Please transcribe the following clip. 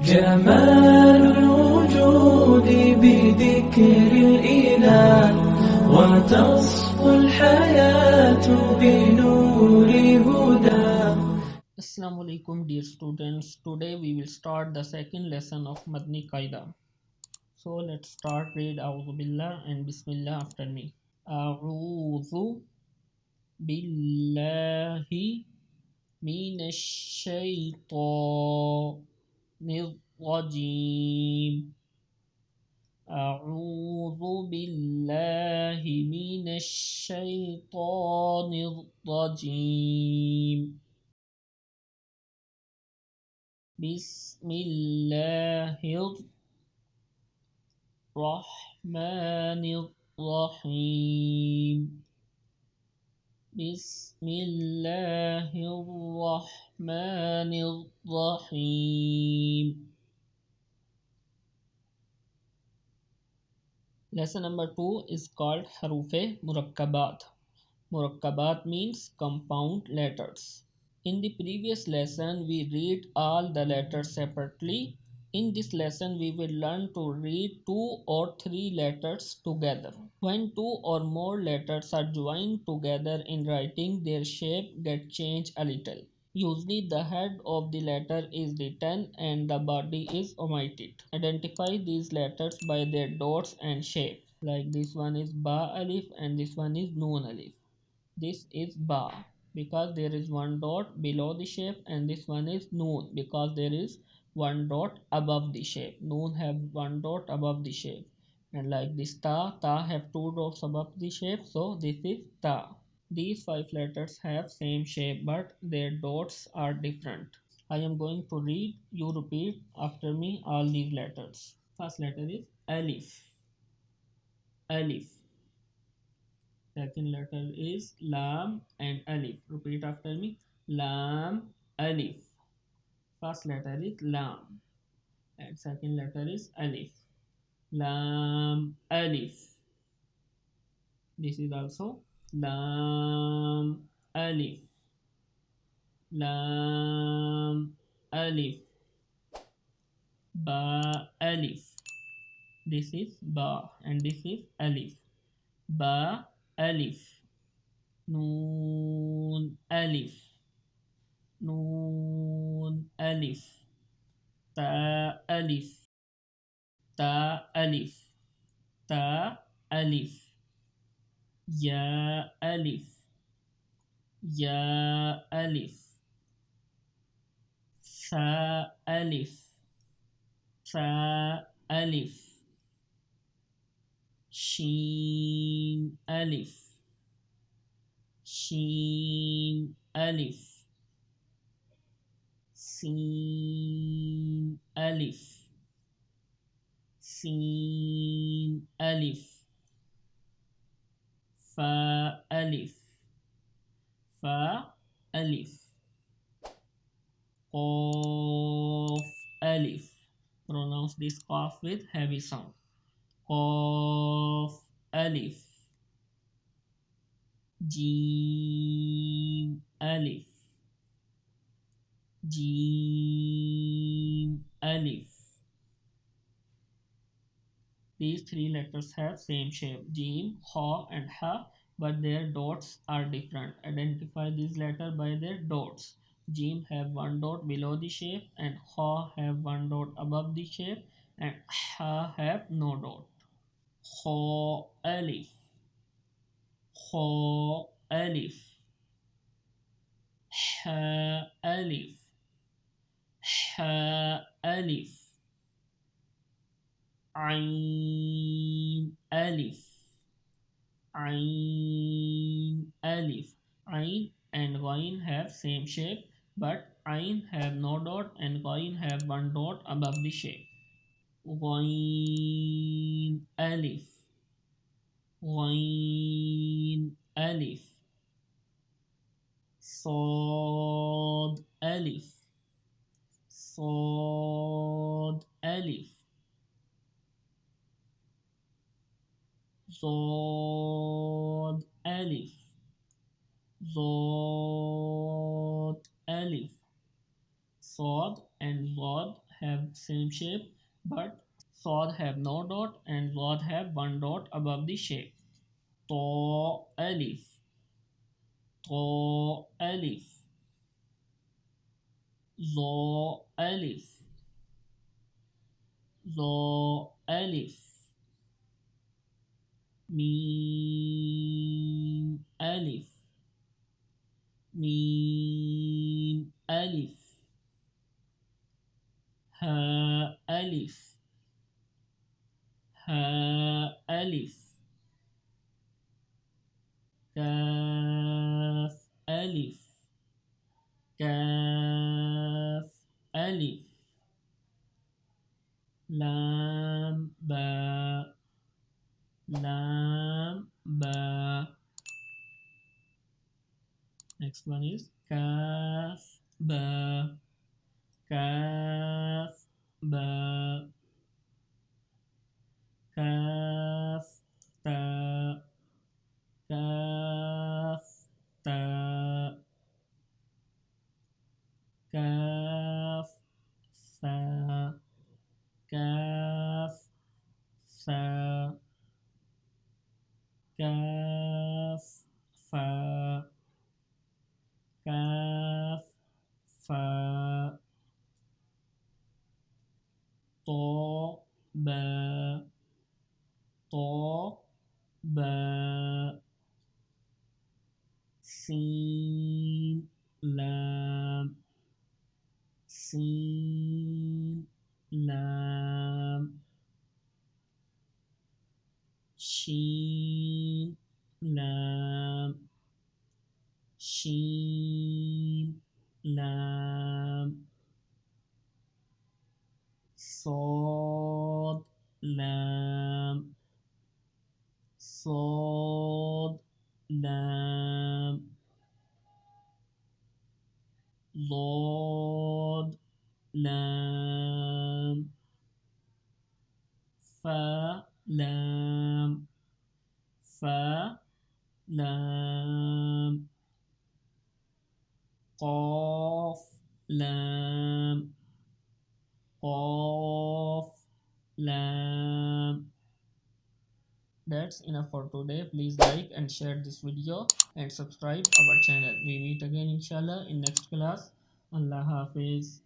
جمال الوجود بذكر الإله وتصفو الحياة بنور هدى. Assalamu alaikum dear students. Today we will start the second lesson of Madani Qaida. So let's start. Read A'udhu Billah and Bismillah after me. A'udhu Billahi Minash Shaitanir Rajim. A'udhu Billahi Minash Shaitanir Rajim. Bismillahirrahmanirrahim. Bismillahirrahmanirrahim. Lesson number 2 is called Huroof Murakabaat. Murakabaat means compound letters. In the previous lesson, we read all the letters separately. In this lesson, we will learn to read 2 or 3 letters together. When 2 or more letters are joined together in writing, their shape gets changed a little. Usually, the head of the letter is written and the body is omitted. Identify these letters by their dots and shape. Like this one is Ba Alif and this one is Noon Alif. This is Ba because there is one dot below the shape, and this one is Noon because there is one dot above the shape. Noon have one dot above the shape, and like this Ta have two dots above the shape, so this is Ta. These 5 letters have same shape but their dots are different. I am going to read, you repeat after me all these letters. First letter is Alif. Alif. Second letter is Lam and Alif. Repeat after me. Lam, Alif. First letter is Lam and second letter is Alif. Lam, Alif. This is also Lam, Alif. Lam, Alif. Ba, Alif. This is Ba and this is Alif. Ba, Alif. Noon, Alif. Noon, Alif. Ta, Alif. Ta, Alif. Ta, Alif. Ya, Alif. Ya, Alif. Sa, Alif. Sa, Alif. Sheen, Alif. Sheen, Alif. Sin, Alif. Sin, Alif. Fa, Alif. Fa, Alif. Qaf, Alif. Pronounce this qaf with heavy sound. Qaf, Alif. Jim, Alif. Jim, Alif. These 3 letters have same shape, Jim, Ha and Ha, but their dots are different. Identify these letters by their dots. Jim have one dot below the shape and Ha have one dot above the shape and Ha have no dot. Ha, Alif. Ha, Alif. Ha, Alif. Ha, Alif. Ain, Alif. Ain, Alif. Ain and Ghain have same shape, but Ain have no dot and Ghain have one dot above the shape. Ghain, Alif. Ghain, Alif. Sad, Alif. Sad, Alif. Zod, Alif. Zod, Alif. Sod and Zod have have same shape, but Sod have no dot and Zod have one dot above the shape. To Alif, To Alif, Zo Alif, Zo Alif, Mim Alif, Mim Alif, Ha Alif, Ha Alif, Kaf Alif, Kaf Alif, Lam Ba, Lam Ba. Next one is Kaf Ba, Kaf Ba, Kaf Ta, Kaf Ta, Kaf Fa, Kaf Fa, Kaf Fa, Kaf Fa, To Ba, To Ba, Sin Lam, Sin Lam, Shin Lam, Shin Lam, Sod Lam, Sod Lam, Lord Lam, Fa Lam, Fa Lam, Qaf Lam, Qaf Lam. That's enough for today. Please like and share this video and subscribe our channel. We meet again inshallah in next class. Allah Hafiz.